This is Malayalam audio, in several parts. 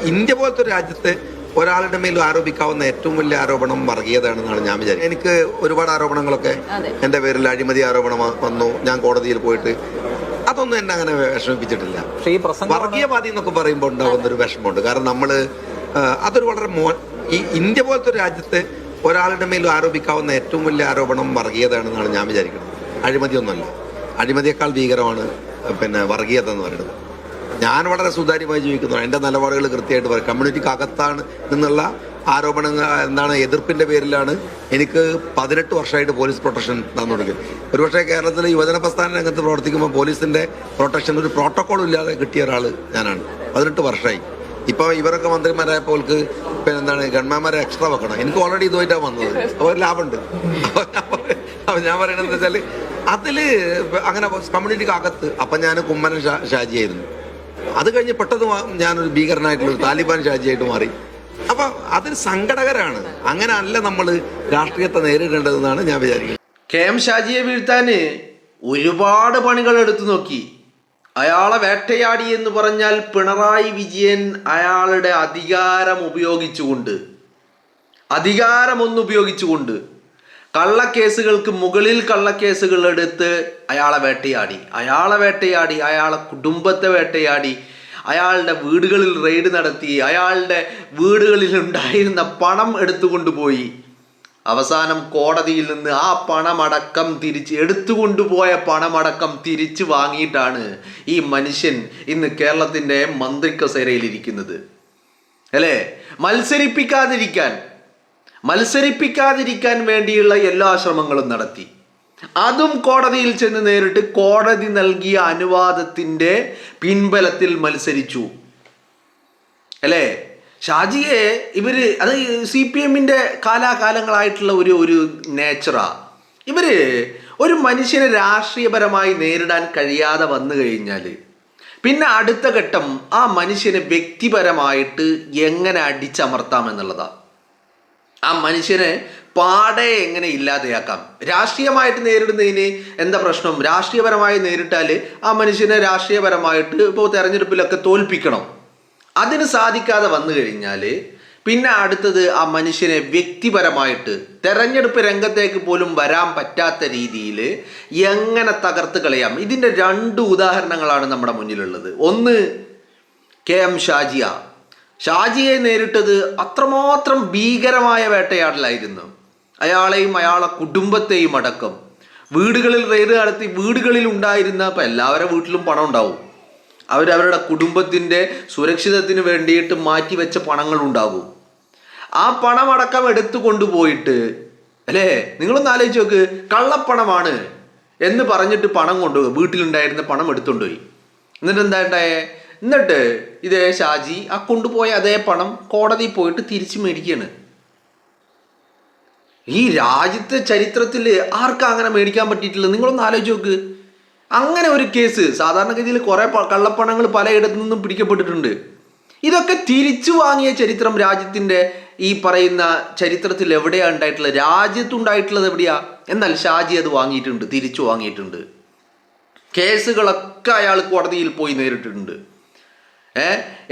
ഇന്ത്യ പോലത്തെ ഒരു രാജ്യത്ത് ഒരാളുടെ മേൽ ആരോപിക്കാവുന്ന ഏറ്റവും വലിയ ആരോപണം വർഗീയതയാണെന്നാണ് ഞാൻ വിചാരിക്കുന്നത്. എനിക്ക് ഒരുപാട് ആരോപണങ്ങളൊക്കെ എൻ്റെ പേരിൽ അഴിമതി ആരോപണം വന്നു, ഞാൻ കോടതിയിൽ പോയിട്ട് അതൊന്നും എന്നെ അങ്ങനെ വിഷമിപ്പിച്ചിട്ടില്ല. വർഗീയവാദി എന്നൊക്കെ പറയുമ്പോൾ ഉണ്ടാകുന്നൊരു വിഷമമുണ്ട്. കാരണം നമ്മള് അതൊരു വളരെ ഈ ഇന്ത്യ പോലത്തെ ഒരു രാജ്യത്ത് ഒരാളുടെ മേൽ ആരോപിക്കാവുന്ന ഏറ്റവും വലിയ ആരോപണം വർഗീയതയാണെന്നാണ് ഞാൻ വിചാരിക്കുന്നത്. അഴിമതിയൊന്നുമല്ല. അഴിമതിയേക്കാൾ ഭീകരമാണ് വർഗീയത എന്ന് പറയുന്നത്. ഞാൻ വളരെ സുതാര്യമായി ജീവിക്കുന്നു. എൻ്റെ നിലപാടുകൾ കൃത്യമായിട്ട് പറയും. കമ്മ്യൂണിറ്റിക്ക് അകത്താണ് നിന്നുള്ള ആരോപണങ്ങൾ എതിർപ്പിൻ്റെ പേരിലാണ് എനിക്ക് 18 വർഷമായിട്ട് പോലീസ് പ്രൊട്ടക്ഷൻ തന്നുകൊടുക്കുന്നത്. ഒരുപക്ഷെ കേരളത്തിലെ യുവജന പ്രസ്ഥാന രംഗത്ത് പ്രവർത്തിക്കുമ്പോൾ പോലീസിൻ്റെ പ്രൊട്ടക്ഷൻ ഒരു പ്രോട്ടോക്കോളും ഇല്ലാതെ കിട്ടിയ ഒരാൾ ഞാനാണ്. 18 വർഷമായി. ഇപ്പോൾ ഇവരൊക്കെ മന്ത്രിമാരായപ്പോൾക്ക് ഗവൺമെന്റ്മാരെ എക്സ്ട്രാ വെക്കണം. എനിക്ക് ഓൾറെഡി ഇതുമായിട്ടാണ് വന്നത്. അപ്പോൾ ലാഭമുണ്ട്. അപ്പോൾ ഞാൻ പറയണത് എന്താ വെച്ചാൽ അതില് അങ്ങനെ കമ്മ്യൂണിറ്റിക്ക് അകത്ത് അപ്പം ഞാൻ കുമ്മനം ഷാജിയായിരുന്നു. അത് കഴിഞ്ഞ് പെട്ടെന്ന് ഞാനൊരു ഭീകരനായിട്ടുള്ള ഒരു താലിബാൻ ഷാജിയായിട്ട് മാറി. അപ്പൊ അതിന് സങ്കടകരാണ്. അങ്ങനെ അല്ല നമ്മൾ രാഷ്ട്രീയത്തെ നേരിടേണ്ടതെന്നാണ് ഞാൻ വിചാരിക്കുന്നത്. KM ഷാജിയെ വീഴ്ത്താന് ഒരുപാട് പണികൾ എടുത്തു നോക്കി. അയാളെ വേട്ടയാടി എന്ന് പറഞ്ഞാൽ പിണറായി വിജയൻ അയാളുടെ അധികാരം ഉപയോഗിച്ചുകൊണ്ട് കള്ളക്കേസുകൾക്ക് മുകളിൽ കള്ളക്കേസുകൾ എടുത്ത് അയാളെ വേട്ടയാടി, അയാളെ കുടുംബത്തെ വേട്ടയാടി, അയാളുടെ വീടുകളിൽ റെയ്ഡ് നടത്തി, അയാളുടെ വീടുകളിൽ ഉണ്ടായിരുന്ന പണം എടുത്തുകൊണ്ടുപോയി. അവസാനം കോടതിയിൽ നിന്ന് ആ പണമടക്കം എടുത്തുകൊണ്ടുപോയ പണമടക്കം തിരിച്ചു വാങ്ങിയിട്ടാണ് ഈ മനുഷ്യൻ ഇന്ന് കേരളത്തിൻ്റെ മന്ത്രിക്കസേരയിലിരിക്കുന്നത്. അല്ലേ? മത്സരിപ്പിക്കാതിരിക്കാൻ വേണ്ടിയുള്ള എല്ലാ ശ്രമങ്ങളും നടത്തി. അതും കോടതിയിൽ ചെന്ന് നേരിട്ട് കോടതി നൽകിയ അനുവാദത്തിൻ്റെ പിൻബലത്തിൽ മത്സരിച്ചു. അല്ലേ? ഷാജിയെ അത് CPM-ന്റെ കാലാകാലങ്ങളായിട്ടുള്ള ഒരു നേച്ചറാ. ഒരു മനുഷ്യനെ രാഷ്ട്രീയപരമായി നേരിടാൻ കഴിയാതെ വന്നു കഴിഞ്ഞാൽ പിന്നെ അടുത്ത ഘട്ടം ആ മനുഷ്യനെ വ്യക്തിപരമായിട്ട് എങ്ങനെ അടിച്ചമർത്താമെന്നുള്ളതാ. ആ മനുഷ്യനെ പാടെ എങ്ങനെ ഇല്ലാതെയാക്കാം. രാഷ്ട്രീയമായിട്ട് നേരിടുന്നതിന് എന്താ പ്രശ്നം? രാഷ്ട്രീയപരമായി നേരിട്ടാൽ ആ മനുഷ്യനെ രാഷ്ട്രീയപരമായിട്ട് ഇപ്പോൾ തെരഞ്ഞെടുപ്പിലൊക്കെ തോൽപ്പിക്കണം. അതിന് സാധിക്കാതെ വന്നു കഴിഞ്ഞാൽ പിന്നെ അടുത്തത് ആ മനുഷ്യനെ വ്യക്തിപരമായിട്ട് തെരഞ്ഞെടുപ്പ് രംഗത്തേക്ക് പോലും വരാൻ പറ്റാത്ത രീതിയിൽ എങ്ങനെ തകർത്ത് കളയാം. ഇതിൻ്റെ 2 ഉദാഹരണങ്ങളാണ് നമ്മുടെ മുന്നിലുള്ളത്. ഒന്ന്, KM ഷാജിയെ നേരിട്ടത് അത്രമാത്രം ഭീകരമായ വേട്ടയാടലായിരുന്നു. അയാളെയും അയാളെ കുടുംബത്തെയും അടക്കം വീടുകളിൽ റെയ്ഡ് നടത്തി. വീടുകളിൽ ഉണ്ടായിരുന്ന ഇപ്പം എല്ലാവരുടെ വീട്ടിലും പണം ഉണ്ടാവും. അവരവരുടെ കുടുംബത്തിൻ്റെ സുരക്ഷിതത്തിന് വേണ്ടിയിട്ട് മാറ്റിവെച്ച പണങ്ങളുണ്ടാകും. ആ പണമടക്കം എടുത്തു കൊണ്ടുപോയിട്ട്, അല്ലേ, നിങ്ങളൊന്ന് ആലോചിച്ച് നോക്ക്, കള്ളപ്പണമാണ് എന്ന് പറഞ്ഞിട്ട് പണം കൊണ്ടുപോയി, വീട്ടിലുണ്ടായിരുന്ന പണം എടുത്തുകൊണ്ടുപോയി. എന്നിട്ട് എന്താ ഉണ്ടായേ? എന്നിട്ട് ഇതേ ഷാജി ആ കൊണ്ടുപോയ അതേ പണം കോടതിയിൽ പോയിട്ട് തിരിച്ചു മേടിക്കുകയാണ്. ഈ രാജ്യത്തെ ചരിത്രത്തിൽ ആർക്കാ അങ്ങനെ മേടിക്കാൻ പറ്റിയിട്ടില്ല? നിങ്ങളൊന്ന് ആലോചിച്ച് നോക്ക്. അങ്ങനെ ഒരു കേസ് സാധാരണഗതിയിൽ കുറേ കള്ളപ്പണങ്ങൾ പലയിടത്തു നിന്നും പിടിക്കപ്പെട്ടിട്ടുണ്ട്. ഇതൊക്കെ തിരിച്ചു വാങ്ങിയ ചരിത്രം രാജ്യത്തിൻ്റെ ഈ പറയുന്ന ചരിത്രത്തിൽ എവിടെയാണ് ഉണ്ടായിട്ടുള്ളത്? രാജ്യത്തുണ്ടായിട്ടുള്ളത് എവിടെയാ? എന്നാൽ ഷാജി അത് വാങ്ങിയിട്ടുണ്ട്, തിരിച്ചു വാങ്ങിയിട്ടുണ്ട്. കേസുകളൊക്കെ അയാൾ കോടതിയിൽ പോയി നേരിട്ടിട്ടുണ്ട്.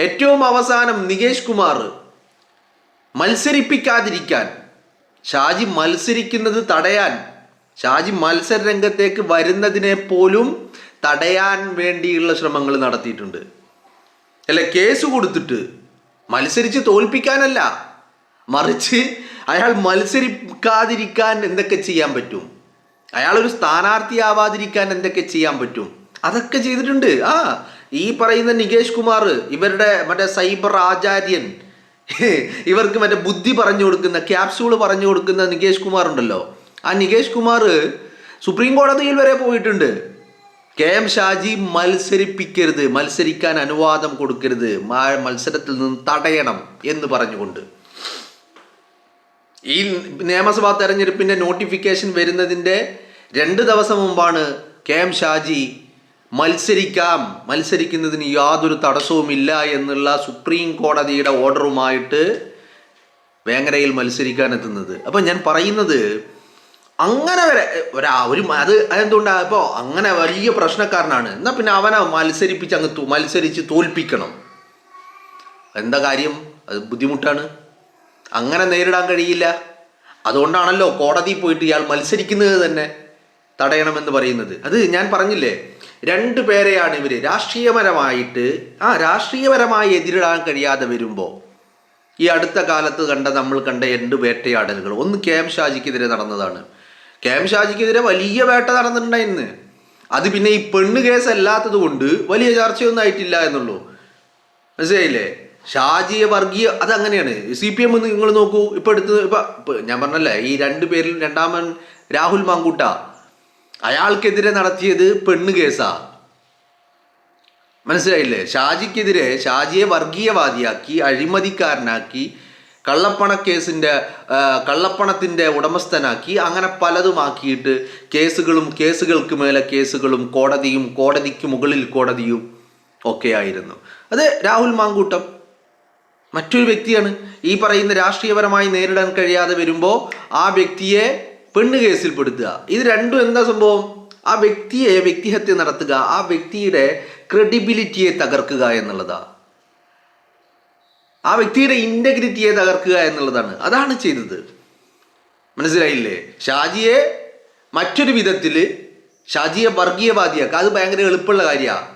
ഏറ്റവും അവസാനം നികേഷ് കുമാർ മത്സരിപ്പിക്കാതിരിക്കാൻ, ഷാജി മത്സരിക്കുന്നത് തടയാൻ, ഷാജി മത്സര രംഗത്തേക്ക് വരുന്നതിനെ പോലും തടയാൻ വേണ്ടിയുള്ള ശ്രമങ്ങൾ നടത്തിയിട്ടുണ്ട്. അല്ലെ? കേസ് കൊടുത്തിട്ട് മത്സരിച്ച് തോൽപ്പിക്കാനല്ല, മറിച്ച് അയാൾ മത്സരിക്കാതിരിക്കാൻ എന്തൊക്കെ ചെയ്യാൻ പറ്റും, അയാളൊരു സ്ഥാനാർത്ഥിയാവാതിരിക്കാൻ എന്തൊക്കെ ചെയ്യാൻ പറ്റും, അതൊക്കെ ചെയ്തിട്ടുണ്ട്. ഈ പറയുന്ന നികേഷ് കുമാർ, ഇവരുടെ മറ്റേ സൈബർ ആചാര്യൻ, ഇവർക്ക് മറ്റേ ബുദ്ധി പറഞ്ഞു കൊടുക്കുന്ന, ക്യാപ്സ്യൂള് പറഞ്ഞു കൊടുക്കുന്ന നികേഷ് കുമാർ ഉണ്ടല്ലോ, ആ നികേഷ് കുമാർ സുപ്രീം കോടതിയിൽ വരെ പോയിട്ടുണ്ട്. KM ഷാജി മത്സരിപ്പിക്കരുത്, മത്സരിക്കാൻ അനുവാദം കൊടുക്കരുത്, മത്സരത്തിൽ നിന്ന് തടയണം എന്ന് പറഞ്ഞുകൊണ്ട്. ഈ നിയമസഭാ തെരഞ്ഞെടുപ്പിൻ്റെ നോട്ടിഫിക്കേഷൻ വരുന്നതിൻ്റെ 2 ദിവസം മുമ്പാണ് KM ഷാജി മത്സരിക്കുന്നതിന് യാതൊരു തടസ്സവുമില്ല എന്നുള്ള സുപ്രീം കോടതിയുടെ ഓർഡറുമായിട്ട് വേങ്ങരയിൽ മത്സരിക്കാൻ എത്തുന്നത്. അപ്പം ഞാൻ പറയുന്നത്, അങ്ങനെ വരെ അത് എന്തുകൊണ്ടാണ്? ഇപ്പോൾ അങ്ങനെ വലിയ പ്രശ്നക്കാരനാണ്, എന്നാൽ പിന്നെ അവനെ മത്സരിച്ച് തോൽപ്പിക്കണം. എന്താ കാര്യം? അത് ബുദ്ധിമുട്ടാണ്, അങ്ങനെ നേരിടാൻ കഴിയില്ല. അതുകൊണ്ടാണല്ലോ കോടതിയിൽ പോയിട്ട് ഇയാൾ മത്സരിക്കുന്നത് തന്നെ തടയണമെന്ന് പറയുന്നത്. അത് ഞാൻ പറഞ്ഞില്ലേ, രണ്ടു പേരെയാണ് ഇവർ രാഷ്ട്രീയപരമായി എതിരിടാൻ കഴിയാതെ വരുമ്പോൾ ഈ അടുത്ത കാലത്ത് നമ്മൾ കണ്ട 2 വേട്ടയാടലുകൾ. ഒന്ന് KM ഷാജിക്കെതിരെ നടന്നതാണ്. KM ഷാജിക്കെതിരെ വലിയ വേട്ട നടന്നിട്ടുണ്ടായിരുന്നു. അത് പിന്നെ ഈ പെണ്ണ് കേസ് അല്ലാത്തത് കൊണ്ട് വലിയ ചർച്ചയൊന്നും ആയിട്ടില്ല എന്നുള്ളൂ. മനസ്സിലായില്ലേ? ഷാജിയെ വർഗീയ, അതങ്ങനെയാണ്. CPM നിങ്ങൾ നോക്കൂ, ഇപ്പൊ ഞാൻ പറഞ്ഞല്ലേ, ഈ 2 പേരിൽ രണ്ടാമൻ രാഹുൽ മാങ്കൂട്ട, അയാൾക്കെതിരെ നടത്തിയത് പെണ്ണ് കേസാ. മനസ്സിലായില്ലേ? ഷാജിയെ വർഗീയവാദിയാക്കി, അഴിമതിക്കാരനാക്കി, കള്ളപ്പണത്തിന്റെ ഉടമസ്ഥനാക്കി, അങ്ങനെ പലതുമാക്കിയിട്ട് കേസുകൾക്ക് മേലെ കേസുകളും കോടതിക്ക് മുകളിൽ കോടതിയും ഒക്കെ ആയിരുന്നു. അത് രാഹുൽ മാങ്കൂട്ടം മറ്റൊരു വ്യക്തിയാണ്. ഈ പറയുന്ന രാഷ്ട്രീയപരമായി നേരിടാൻ കഴിയാതെ വരുമ്പോൾ ആ വ്യക്തിയെ പെണ്ണ് കേസിൽപ്പെടുത്തുക. ഇത് രണ്ടും എന്താ സംഭവം? ആ വ്യക്തിഹത്യ നടത്തുക, ആ വ്യക്തിയുടെ ക്രെഡിബിലിറ്റിയെ തകർക്കുക എന്നുള്ളതാ, ആ വ്യക്തിയുടെ ഇന്റഗ്രിറ്റിയെ തകർക്കുക എന്നുള്ളതാണ്. അതാണ് ചെയ്തത്. മനസ്സിലായില്ലേ? മറ്റൊരു വിധത്തില് ഷാജിയെ വർഗീയവാദിയാക്കുക, അത് ഭയങ്കര എളുപ്പമുള്ള കാര്യമാണ്.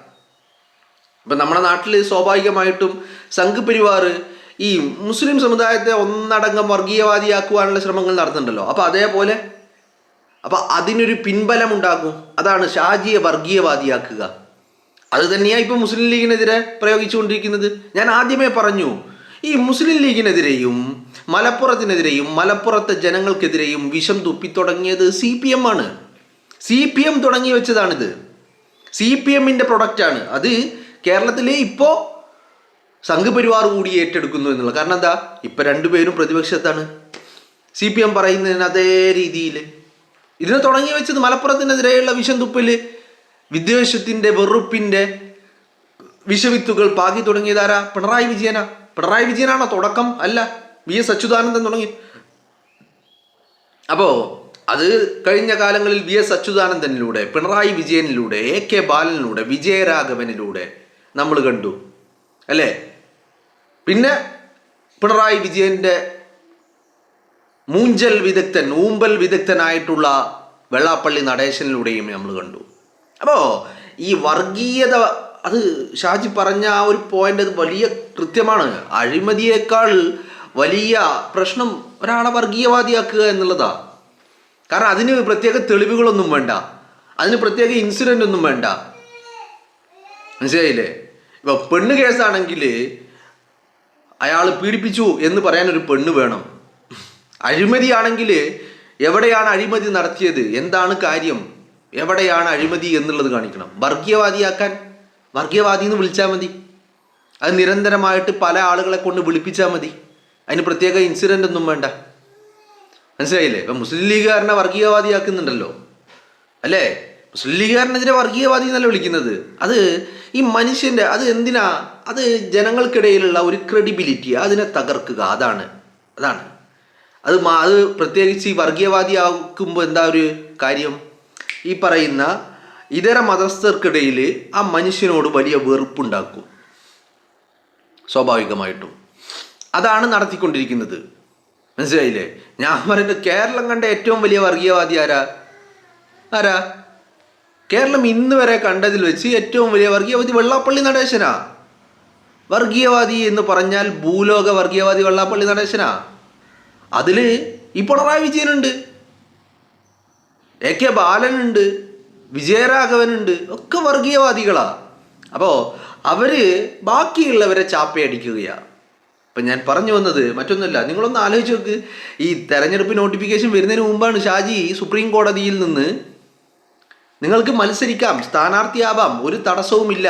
ഇപ്പം നമ്മുടെ നാട്ടിൽ സ്വാഭാവികമായിട്ടും സംഘ് പരിവാർ ഈ മുസ്ലിം സമുദായത്തെ ഒന്നടങ്കം വർഗീയവാദിയാക്കുവാനുള്ള ശ്രമങ്ങൾ നടത്തുന്നുണ്ടല്ലോ. അപ്പം അതിനൊരു പിൻബലം ഉണ്ടാകും. അതാണ് ഷാജിയെ വർഗീയവാദിയാക്കുക. അത് തന്നെയാണ് ഇപ്പം മുസ്ലിം ലീഗിനെതിരെ പ്രയോഗിച്ചുകൊണ്ടിരിക്കുന്നത്. ഞാൻ ആദ്യമേ പറഞ്ഞു, ഈ മുസ്ലിം ലീഗിനെതിരെയും മലപ്പുറത്തിനെതിരെയും മലപ്പുറത്തെ ജനങ്ങൾക്കെതിരെയും വിഷം തുപ്പിത്തുടങ്ങിയത് CPM ആണ്. CPM തുടങ്ങി വെച്ചതാണിത്. CPMന്റെ പ്രൊഡക്റ്റാണ് അത്. കേരളത്തിൽ ഇപ്പോൾ സംഘ് പരിവാർ കൂടി ഏറ്റെടുക്കുന്നു എന്നുള്ളത്. കാരണം എന്താ? ഇപ്പം 2 പേരും പ്രതിപക്ഷത്താണ്. CPM പറയുന്നതിന് അതേ രീതിയിൽ ഇതിനെ തുടങ്ങി വെച്ചത് മലപ്പുറത്തിനെതിരെയുള്ള വിഷം തുപ്പല്, വിദ്വേഷത്തിന്റെ, വെറുപ്പിന്റെ വിഷവിത്തുകൾ പാകി തുടങ്ങിയതാരാ? പിണറായി വിജയനാണോ തുടക്കം? അല്ല, VS അച്യുതാനന്ദൻ തുടങ്ങി. അപ്പോ അത് കഴിഞ്ഞ കാലങ്ങളിൽ VS അച്യുതാനന്ദനിലൂടെ, പിണറായി വിജയനിലൂടെ, AK ബാലനിലൂടെ, വിജയരാഘവനിലൂടെ നമ്മൾ കണ്ടു അല്ലേ? പിന്നെ പിണറായി വിജയന്റെ ഊമ്പൽ വിദഗ്ധനായിട്ടുള്ള വെള്ളാപ്പള്ളി നടേശനിലൂടെയും നമ്മൾ കണ്ടു. അപ്പോൾ ഈ വർഗീയത, അത് ഷാജി പറഞ്ഞ ആ ഒരു പോയിന്റ് അത് വലിയ കൃത്യമാണ്. അഴിമതിയേക്കാൾ വലിയ പ്രശ്നം ഒരാളെ വർഗീയവാദിയാക്കുക എന്നുള്ളതാ. കാരണം അതിന് പ്രത്യേക തെളിവുകളൊന്നും വേണ്ട, അതിന് പ്രത്യേക ഇൻസിഡന്റ് ഒന്നും വേണ്ട. മനസ്സിലായില്ലേ? ഇപ്പൊ പെണ്ണ് കേസാണെങ്കിൽ അയാൾ പീഡിപ്പിച്ചു എന്ന് പറയാൻ ഒരു പെണ്ണ് വേണം. അഴിമതിയാണെങ്കിൽ എവിടെയാണ് അഴിമതി നടത്തിയത്, എന്താണ് കാര്യം, എവിടെയാണ് അഴിമതി എന്നുള്ളത് കാണിക്കണം. വർഗീയവാദി എന്ന് വിളിച്ചാൽ മതി. അത് നിരന്തരമായിട്ട് പല ആളുകളെ കൊണ്ട് വിളിപ്പിച്ചാൽ മതി. അതിന് പ്രത്യേക ഇൻസിഡന്റ് ഒന്നും വേണ്ട. മനസ്സിലായില്ലേ? ഇപ്പം മുസ്ലിം ലീഗുകാരനെ വർഗീയവാദിയാക്കുന്നുണ്ടല്ലോ അല്ലേ? മുസ്ലിം ലീഗുകാരനെതിരെ വർഗീയവാദി എന്നല്ല വിളിക്കുന്നത്. അത് ഈ മനുഷ്യന്റെ, അത് എന്തിനാ? അത് ജനങ്ങൾക്കിടയിലുള്ള ഒരു ക്രെഡിബിലിറ്റി അതിനെ തകർക്കുക. അതാണ് അത് പ്രത്യേകിച്ച് ഈ വർഗീയവാദിയാക്കുമ്പോൾ എന്താ ഒരു കാര്യം? ഈ പറയുന്ന ഇതര മതസ്ഥർക്കിടയിൽ ആ മനുഷ്യനോട് വലിയ വെറുപ്പുണ്ടാക്കും സ്വാഭാവികമായിട്ടും. അതാണ് നടത്തിക്കൊണ്ടിരിക്കുന്നത്. മനസ്സിലായില്ലേ? ഞാൻ പറയുന്നത് കേരളം കണ്ട ഏറ്റവും വലിയ വർഗീയവാദി ആരാ? കേരളം ഇന്ന് വരെ കണ്ടതിൽ വെച്ച് ഏറ്റവും വലിയ വർഗീയവാദി വെള്ളാപ്പള്ളി നടേശനാ. വർഗീയവാദി എന്ന് പറഞ്ഞാൽ ഭൂലോക വർഗീയവാദി വെള്ളാപ്പള്ളി നടേശനാ. അതില് ഈ പിണറായി വിജയനുണ്ട്, AK ബാലനുണ്ട്, വിജയരാഘവനുണ്ട്, ഒക്കെ വർഗീയവാദികളാ. അപ്പോൾ അവര് ബാക്കിയുള്ളവരെ ചാപ്പയടിക്കുകയാണ്. ഇപ്പം ഞാൻ പറഞ്ഞു വന്നത് മറ്റൊന്നുമില്ല. നിങ്ങളൊന്ന് ആലോചിച്ച് നോക്ക്. ഈ തെരഞ്ഞെടുപ്പ് നോട്ടിഫിക്കേഷൻ വരുന്നതിന് മുമ്പാണ് ഷാജി സുപ്രീം കോടതിയിൽ നിന്ന് നിങ്ങൾക്ക് മത്സരിക്കാം, സ്ഥാനാർത്ഥിയാവാം, ഒരു തടസ്സവുമില്ല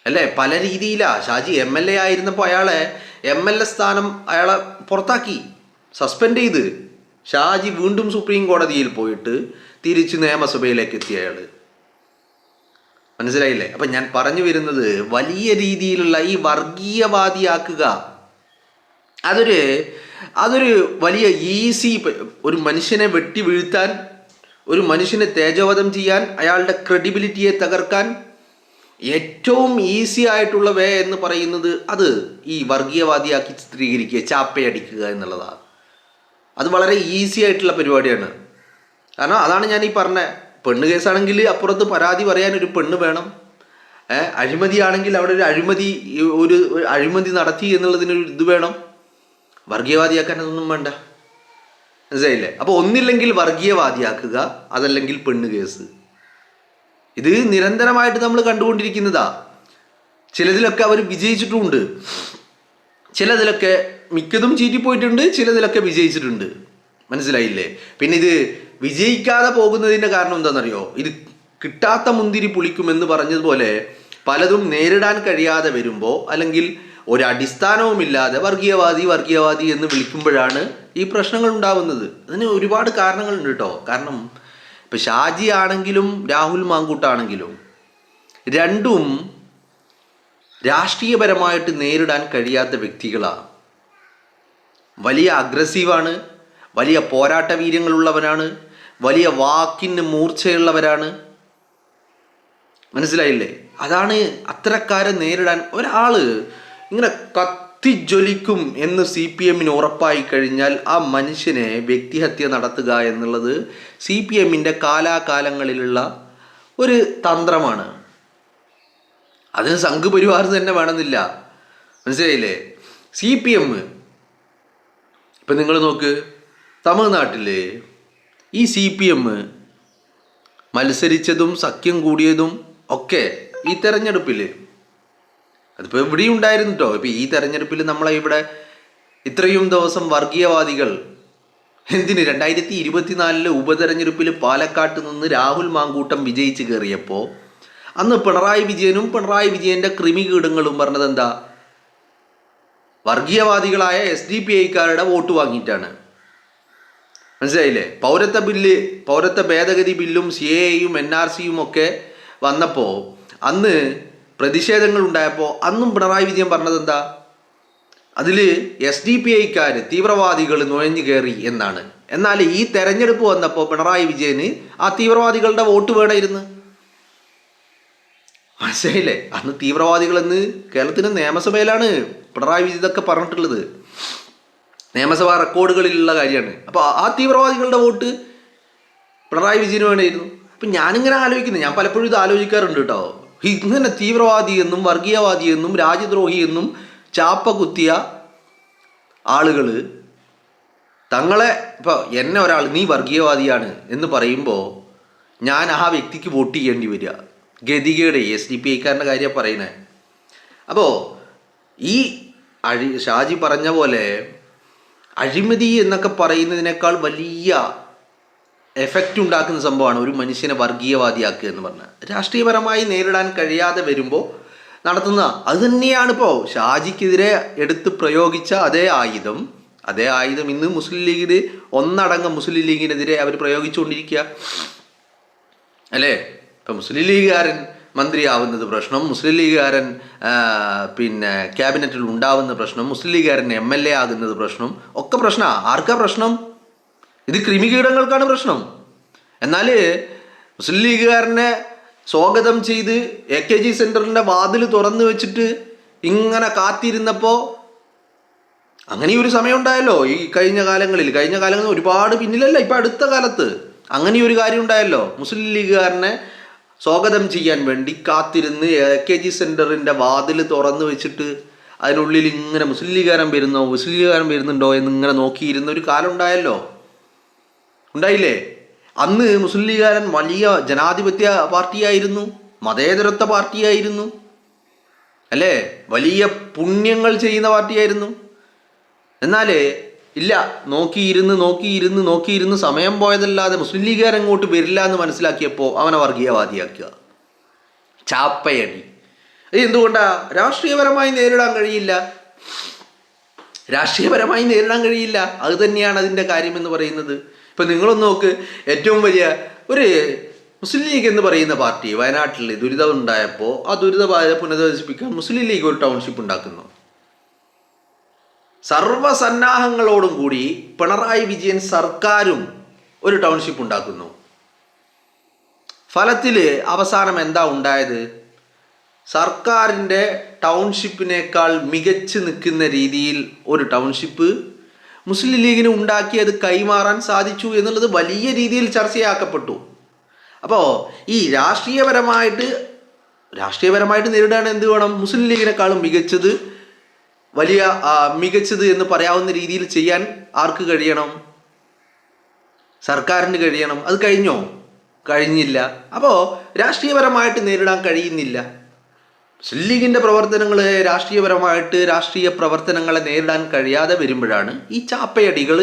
അല്ലേ? പല രീതിയിലാ. ഷാജി MLA ആയിരുന്നപ്പോൾ അയാളെ MLA സ്ഥാനം അയാളെ പുറത്താക്കി, സസ്പെൻഡ് ചെയ്ത്. ഷാജി വീണ്ടും സുപ്രീം കോടതിയിൽ പോയിട്ട് തിരിച്ച് നിയമസഭയിലേക്ക് എത്തിയ അയാള്. മനസ്സിലായില്ലേ? അപ്പം ഞാൻ പറഞ്ഞു വരുന്നത്, വലിയ രീതിയിലുള്ള ഈ വർഗീയവാദിയാക്കുക അതൊരു വലിയ ഈസി, ഒരു മനുഷ്യനെ വെട്ടി വീഴ്ത്താൻ, ഒരു മനുഷ്യനെ തേജോവധം ചെയ്യാൻ, അയാളുടെ ക്രെഡിബിലിറ്റിയെ തകർക്കാൻ ഏറ്റവും ഈസി ആയിട്ടുള്ള വേ എന്ന് പറയുന്നത് അത് ഈ വർഗീയവാദിയാക്കി ചിത്രീകരിക്കുക, ചാപ്പയടിക്കുക എന്നുള്ളതാണ്. അത് വളരെ ഈസി ആയിട്ടുള്ള പരിപാടിയാണ്. കാരണം അതാണ് ഞാൻ ഈ പറഞ്ഞ, പെണ്ണ് കേസാണെങ്കിൽ അപ്പുറത്ത് പരാതി പറയാൻ ഒരു പെണ്ണ് വേണം. അഴിമതിയാണെങ്കിൽ അവിടെ ഒരു അഴിമതി നടത്തി എന്നുള്ളതിനൊരു ഇത് വേണം. വർഗീയവാദിയാക്കാൻ അതൊന്നും വേണ്ട. മനസ്സിലായില്ലേ? അപ്പോൾ ഒന്നില്ലെങ്കിൽ വർഗീയവാദിയാക്കുക, അതല്ലെങ്കിൽ പെണ്ണ് കേസ്. ഇത് നിരന്തരമായിട്ട് നമ്മൾ കണ്ടുകൊണ്ടിരിക്കുന്നതാ. ചിലതിലൊക്കെ അവർ വിജയിച്ചിട്ടുമുണ്ട്, ചിലതിലൊക്കെ മിക്കതും ചീറ്റിപ്പോയിട്ടുണ്ട്, ചിലതിലൊക്കെ വിജയിച്ചിട്ടുണ്ട്. മനസ്സിലായില്ലേ? പിന്നെ ഇത് വിജയിക്കാതെ പോകുന്നതിൻ്റെ കാരണം എന്താണെന്നറിയോ? ഇത് കിട്ടാത്ത മുന്തിരി പുളിക്കുമെന്ന് പറഞ്ഞതുപോലെ പലതും നേരിടാൻ കഴിയാതെ വരുമ്പോൾ, അല്ലെങ്കിൽ ഒരടിസ്ഥാനവുമില്ലാതെ വർഗീയവാദി എന്ന് വിളിക്കുമ്പോഴാണ് ഈ പ്രശ്നങ്ങൾ ഉണ്ടാവുന്നത്. അതിന് ഒരുപാട് കാരണങ്ങളുണ്ട് കേട്ടോ. കാരണം ഇപ്പം ഷാജി ആണെങ്കിലും രാഹുൽ മാങ്കൂട്ടാണെങ്കിലും രണ്ടും രാഷ്ട്രീയപരമായിട്ട് നേരിടാൻ കഴിയാത്ത വ്യക്തികളാണ്. വലിയ അഗ്രസീവാണ്, വലിയ പോരാട്ട വീര്യങ്ങളുള്ളവരാണ്, വലിയ വാക്കിന് മൂർച്ചയുള്ളവരാണ്. മനസ്സിലായില്ലേ? അതാണ് അത്തരക്കാരെ നേരിടാൻ ഒരാള് ഇങ്ങനെ കത്തിജ്വലിക്കും എന്ന് CPM ഉറപ്പായി കഴിഞ്ഞാൽ ആ മനുഷ്യനെ വ്യക്തിഹത്യ നടത്തുക എന്നുള്ളത് CPM കാലാകാലങ്ങളിലുള്ള ഒരു തന്ത്രമാണ്. അതിന് സംഘപരിവാർ തന്നെ വേണമെന്നില്ല. മനസ്സിലായില്ലേ? CPM ഇപ്പം നിങ്ങൾ നോക്ക്, തമിഴ്നാട്ടിൽ ഈ CPM മത്സരിച്ചതും സഖ്യം കൂടിയതും ഒക്കെ ഈ തെരഞ്ഞെടുപ്പിൽ, അതിപ്പോൾ എവിടെയും ഉണ്ടായിരുന്നു കേട്ടോ. ഇപ്പം ഈ തെരഞ്ഞെടുപ്പിൽ നമ്മളെ ഇവിടെ ഇത്രയും ദിവസം വർഗീയവാദികൾ എന്തിന് 2024 ഉപതെരഞ്ഞെടുപ്പിൽ പാലക്കാട്ട് നിന്ന് രാഹുൽ മാങ്കൂട്ടം വിജയിച്ച് കയറിയപ്പോൾ അന്ന് പിണറായി പിണറായി വിജയൻ്റെ കൃമികീടങ്ങളും പറഞ്ഞത് എന്താ? വർഗീയവാദികളായ SDPIക്കാരുടെ വോട്ട് വാങ്ങിയിട്ടാണ്. മനസ്സിലായില്ലേ? പൗരത്വ ഭേദഗതി ബില്ലും CAA-യും NRC-യും ഒക്കെ വന്നപ്പോൾ അന്ന് പ്രതിഷേധങ്ങൾ ഉണ്ടായപ്പോൾ അന്നും പിണറായി വിജയൻ പറഞ്ഞത് എന്താ? അതിൽ SDPIക്കാർ തീവ്രവാദികൾ നുഴഞ്ഞു കയറി എന്നാണ്. എന്നാൽ ഈ തെരഞ്ഞെടുപ്പ് വന്നപ്പോൾ പിണറായി വിജയന് ആ തീവ്രവാദികളുടെ വോട്ട് വേണമായിരുന്നു. മനസ്സിലായില്ലേ? അന്ന് തീവ്രവാദികളെന്ന് കേരളത്തിന് നിയമസഭയിലാണ് പിണറായി വിജയൻ ഇതൊക്കെ പറഞ്ഞിട്ടുള്ളത്. നിയമസഭാ റെക്കോർഡുകളിലുള്ള കാര്യമാണ്. അപ്പോൾ ആ തീവ്രവാദികളുടെ വോട്ട് പിണറായി വിജയന് വേണമായിരുന്നു. അപ്പം ഞാനിങ്ങനെ ആലോചിക്കുന്നത്, ഞാൻ പലപ്പോഴും ഇത് ആലോചിക്കാറുണ്ട് കേട്ടോ. ഇങ്ങനെ തീവ്രവാദി എന്നും വർഗീയവാദി എന്നും രാജ്യദ്രോഹി എന്നും ചാപ്പ കുത്തിയ ആളുകൾ തങ്ങളെ, ഇപ്പോൾ എന്നെ ഒരാൾ നീ വർഗീയവാദിയാണ് എന്ന് പറയുമ്പോൾ ഞാൻ ആ വ്യക്തിക്ക് വോട്ട് ചെയ്യേണ്ടി വരിക. ഗതികേട് SDPIക്കാരൻ്റെ കാര്യം പറയുന്നത്. അപ്പോൾ ഈ ഷാജി പറഞ്ഞ പോലെ അഴിമതി എന്നൊക്കെ പറയുന്നതിനേക്കാൾ വലിയ എഫക്റ്റ് ഉണ്ടാക്കുന്ന സംഭവമാണ് ഒരു മനുഷ്യനെ വർഗീയവാദിയാക്കുക എന്ന് പറഞ്ഞാൽ. രാഷ്ട്രീയപരമായി നേരിടാൻ കഴിയാതെ വരുമ്പോൾ നടത്തുന്ന അത് തന്നെയാണ്. ഇപ്പോൾ ഷാജിക്കെതിരെ എടുത്ത് പ്രയോഗിച്ച അതേ ആയുധം ഇന്ന് മുസ്ലിം ലീഗിന് ഒന്നടങ്കം മുസ്ലിം ലീഗിനെതിരെ അവർ പ്രയോഗിച്ചുകൊണ്ടിരിക്കുക അല്ലേ? ഇപ്പം മുസ്ലിം ലീഗുകാരൻ മന്ത്രിയാവുന്നത് പ്രശ്നം, മുസ്ലിം ലീഗുകാരൻ ക്യാബിനറ്റിൽ ഉണ്ടാവുന്ന പ്രശ്നം, മുസ്ലിം ലീഗുകാരൻ MLA ആകുന്നത് പ്രശ്നം, ഒക്കെ പ്രശ്നമാണ്. ആർക്കാ പ്രശ്നം? ഇത് കൃമികീടങ്ങൾക്കാണ് പ്രശ്നം. എന്നാൽ മുസ്ലിം ലീഗുകാരനെ സ്വാഗതം ചെയ്ത് AKG സെൻറ്ററിൻ്റെ വാതിൽ തുറന്നു വെച്ചിട്ട് ഇങ്ങനെ കാത്തിരുന്നപ്പോൾ അങ്ങനെ ഒരു സമയം ഉണ്ടായല്ലോ. ഈ കഴിഞ്ഞ കാലങ്ങളിൽ ഒരുപാട് പിന്നിലല്ല, ഇപ്പം അടുത്ത കാലത്ത് അങ്ങനെ ഒരു കാര്യം ഉണ്ടായല്ലോ. മുസ്ലിം ലീഗുകാരനെ സ്വാഗതം ചെയ്യാൻ വേണ്ടി കാത്തിരുന്ന് AKG സെൻറ്ററിൻ്റെ വാതിൽ തുറന്നു വെച്ചിട്ട് അതിനുള്ളിൽ ഇങ്ങനെ മുസ്ലിം ലീഗുകാരൻ വരുന്നുണ്ടോ എന്നിങ്ങനെ നോക്കിയിരുന്ന ഒരു കാലം ഉണ്ടായില്ലേ? അന്ന് മുസ്ലിം ലീഗുകാരൻ വലിയ ജനാധിപത്യ പാർട്ടിയായിരുന്നു, മതേതരത്വ പാർട്ടിയായിരുന്നു അല്ലേ? വലിയ പുണ്യങ്ങൾ ചെയ്യുന്ന പാർട്ടിയായിരുന്നു. എന്നാൽ ഇല്ല, നോക്കിയിരുന്ന് സമയം പോയതല്ലാതെ മുസ്ലിം ലീഗുകാരൻ അങ്ങോട്ട് വരില്ല എന്ന് മനസ്സിലാക്കിയപ്പോൾ അവനെ വർഗീയവാദിയാക്കുക, ചാപ്പയടി. അത് എന്തുകൊണ്ടാണ്? രാഷ്ട്രീയപരമായി നേരിടാൻ കഴിയില്ല. അത് തന്നെയാണ് അതിൻ്റെ കാര്യമെന്ന് പറയുന്നത്. ഇപ്പം നിങ്ങളൊന്ന് നോക്ക്, ഏറ്റവും വലിയ ഒരു മുസ്ലിം ലീഗ് എന്ന് പറയുന്ന പാർട്ടി വയനാട്ടിൽ ദുരിതം ഉണ്ടായപ്പോൾ ആ ദുരിതബാധ പുനരധിവസിപ്പിക്കാൻ മുസ്ലിം ലീഗ് ഒരു ടൗൺഷിപ്പ് ഉണ്ടാക്കുന്നു. സർവ്വസന്നാഹങ്ങളോടും കൂടി പിണറായി വിജയൻ സർക്കാരും ഒരു ടൗൺഷിപ്പ് ഉണ്ടാക്കുന്നു. ഫലത്തിൽ അവസാനം എന്താ ഉണ്ടായത്? സർക്കാരിൻ്റെ ടൗൺഷിപ്പിനേക്കാൾ മികച്ച് നിൽക്കുന്ന രീതിയിൽ ഒരു ടൗൺഷിപ്പ് മുസ്ലിം ലീഗിന് ഉണ്ടാക്കി അത് കൈമാറാൻ സാധിച്ചു എന്നുള്ളത് വലിയ രീതിയിൽ ചർച്ചയാക്കപ്പെട്ടു. അപ്പോൾ ഈ രാഷ്ട്രീയപരമായിട്ട് നേരിടാൻ എന്ത് വേണം? മുസ്ലിം ലീഗിനേക്കാളും മികച്ചത് എന്ന് പറയാവുന്ന രീതിയിൽ ചെയ്യാൻ ആർക്ക് കഴിയണം? സർക്കാരിന് കഴിയണം. അത് കഴിഞ്ഞോ? കഴിഞ്ഞില്ല. അപ്പോൾ രാഷ്ട്രീയപരമായിട്ട് നേരിടാൻ കഴിയുന്നില്ല. മുസ്ലിം ലീഗിൻ്റെ രാഷ്ട്രീയ പ്രവർത്തനങ്ങളെ നേരിടാൻ കഴിയാതെ വരുമ്പോഴാണ് ഈ ചാപ്പയടികൾ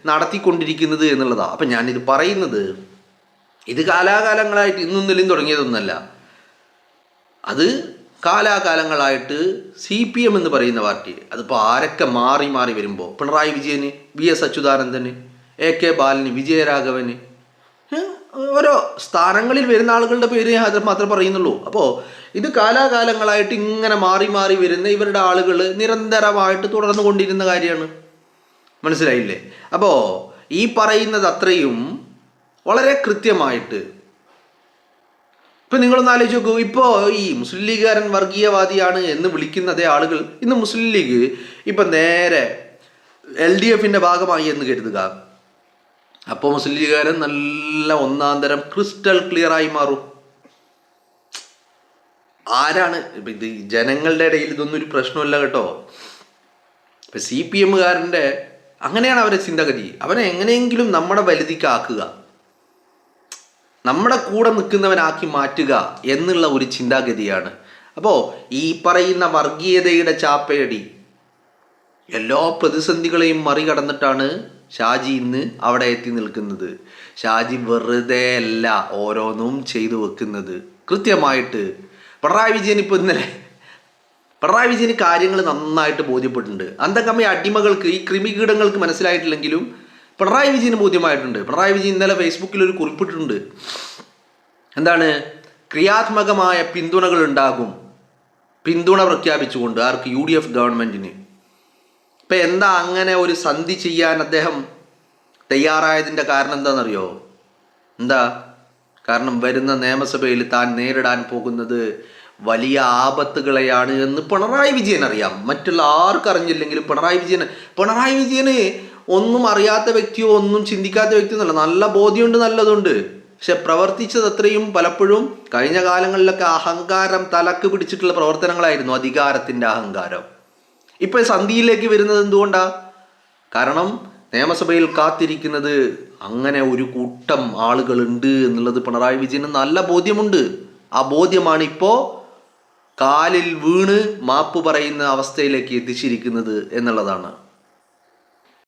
നടത്തിക്കൊണ്ടിരിക്കുന്നത് എന്നുള്ളതാണ്. അപ്പം ഞാനിത് പറയുന്നത് ഇത് കാലാകാലങ്ങളായിട്ട് ഇന്നും നിലയും തുടങ്ങിയതൊന്നല്ല. അത് കാലാകാലങ്ങളായിട്ട് CPM എന്ന് പറയുന്ന പാർട്ടി, അതിപ്പോൾ ആരൊക്കെ മാറി മാറി വരുമ്പോൾ പിണറായി വിജയന്, VS അച്യുതാനന്ദന്, AK ബാലന്, വിജയരാഘവന്, ഓരോ സ്ഥാനങ്ങളിൽ വരുന്ന ആളുകളുടെ പേര് ഞാൻ മാത്രമേ പറയുന്നുള്ളൂ. അപ്പോൾ ഇത് കാലാകാലങ്ങളായിട്ട് ഇങ്ങനെ മാറി മാറി വരുന്ന ഇവരുടെ ആളുകൾ നിരന്തരമായിട്ട് തുടർന്നു കൊണ്ടിരുന്ന കാര്യമാണ്. മനസ്സിലായില്ലേ? അപ്പോൾ ഈ പറയുന്നത് അത്രയും വളരെ കൃത്യമായിട്ട് ഇപ്പം നിങ്ങളൊന്ന് ആലോചിച്ച് നോക്കൂ. ഇപ്പോൾ ഈ മുസ്ലിം ലീഗുകാരൻ വർഗീയവാദിയാണ് എന്ന് വിളിക്കുന്ന അതേ ആളുകൾ ഇന്ന് മുസ്ലിം ലീഗ് ഇപ്പം നേരെ LDFന്റെ ഭാഗമായി എന്ന് കരുതുക. അപ്പോൾ മുസ്ലിം ലീഗുകാരൻ നല്ല ഒന്നാം തരം ക്രിസ്റ്റൽ ക്ലിയർ ആയി മാറും. ആരാണ് ഇപ്പം ഇത്? ജനങ്ങളുടെ ഇടയിൽ ഇതൊന്നും ഒരു പ്രശ്നമല്ല കേട്ടോ. ഇപ്പം CPMകാരൻ്റെ അങ്ങനെയാണ് അവരുടെ ചിന്തഗതി. അവനെ എങ്ങനെയെങ്കിലും നമ്മുടെ വലുതിക്കാക്കുക, നമ്മുടെ കൂടെ നിൽക്കുന്നവനാക്കി മാറ്റുക എന്നുള്ള ഒരു ചിന്താഗതിയാണ്. അപ്പോൾ ഈ പറയുന്ന വർഗീയതയുടെ ചാപ്പയടി എല്ലാ പ്രതിസന്ധികളെയും മറികടന്നിട്ടാണ് ഷാജി ഇന്ന് അവിടെ എത്തി നിൽക്കുന്നത്. ഷാജി വെറുതെ അല്ല ഓരോന്നും ചെയ്തു വെക്കുന്നത്. കൃത്യമായിട്ട് പിണറായി വിജയന് കാര്യങ്ങൾ നന്നായിട്ട് ബോധ്യപ്പെട്ടിട്ടുണ്ട്. അന്തകമ്മ അടിമകൾക്ക്, ഈ കൃമികീടങ്ങൾക്ക് മനസ്സിലായിട്ടില്ലെങ്കിലും പിണറായി വിജയന് ബോധ്യമായിട്ടുണ്ട്. പിണറായി വിജയൻ ഇന്നലെ ഫേസ്ബുക്കിൽ ഒരു കുറിപ്പിട്ടിട്ടുണ്ട്. എന്താണ്? ക്രിയാത്മകമായ പിന്തുണകൾ ഉണ്ടാകും, പിന്തുണ പ്രഖ്യാപിച്ചുകൊണ്ട് ആർക്ക്? UDF ഗവൺമെൻറ്റിന്. ഇപ്പം എന്താ അങ്ങനെ ഒരു സന്ധി ചെയ്യാൻ അദ്ദേഹം തയ്യാറായതിൻ്റെ കാരണം എന്താണെന്നറിയോ? എന്താ കാരണം? വരുന്ന നിയമസഭയിൽ താൻ നേരിടാൻ പോകുന്നത് വലിയ ആപത്തുകളെയാണ് എന്ന് പിണറായി വിജയൻ അറിയാം. മറ്റുള്ള ആർക്കറിഞ്ഞില്ലെങ്കിലും പിണറായി വിജയന് ഒന്നും അറിയാത്ത വ്യക്തിയോ ഒന്നും ചിന്തിക്കാത്ത വ്യക്തിയോ എന്നല്ല, നല്ല ബോധ്യമുണ്ട്, നല്ലതുണ്ട്. പക്ഷെ പ്രവർത്തിച്ചത് അത്രയും പലപ്പോഴും കഴിഞ്ഞ കാലങ്ങളിലൊക്കെ അഹങ്കാരം തലക്ക് പിടിച്ചിട്ടുള്ള പ്രവർത്തനങ്ങളായിരുന്നു, അധികാരത്തിൻ്റെ അഹങ്കാരം. ഇപ്പം സന്ധിയിലേക്ക് വരുന്നത് എന്തുകൊണ്ടാ? കാരണം നിയമസഭയിൽ കാത്തിരിക്കുന്നത് അങ്ങനെ ഒരു കൂട്ടം ആളുകളുണ്ട് എന്നുള്ളത് പിണറായി വിജയന് നല്ല ബോധ്യമുണ്ട്. ആ ബോധ്യമാണ് ഇപ്പോൾ കാലിൽ വീണ് മാപ്പ് പറയുന്ന അവസ്ഥയിലേക്ക് എത്തിച്ചിരിക്കുന്നത് എന്നുള്ളതാണ്.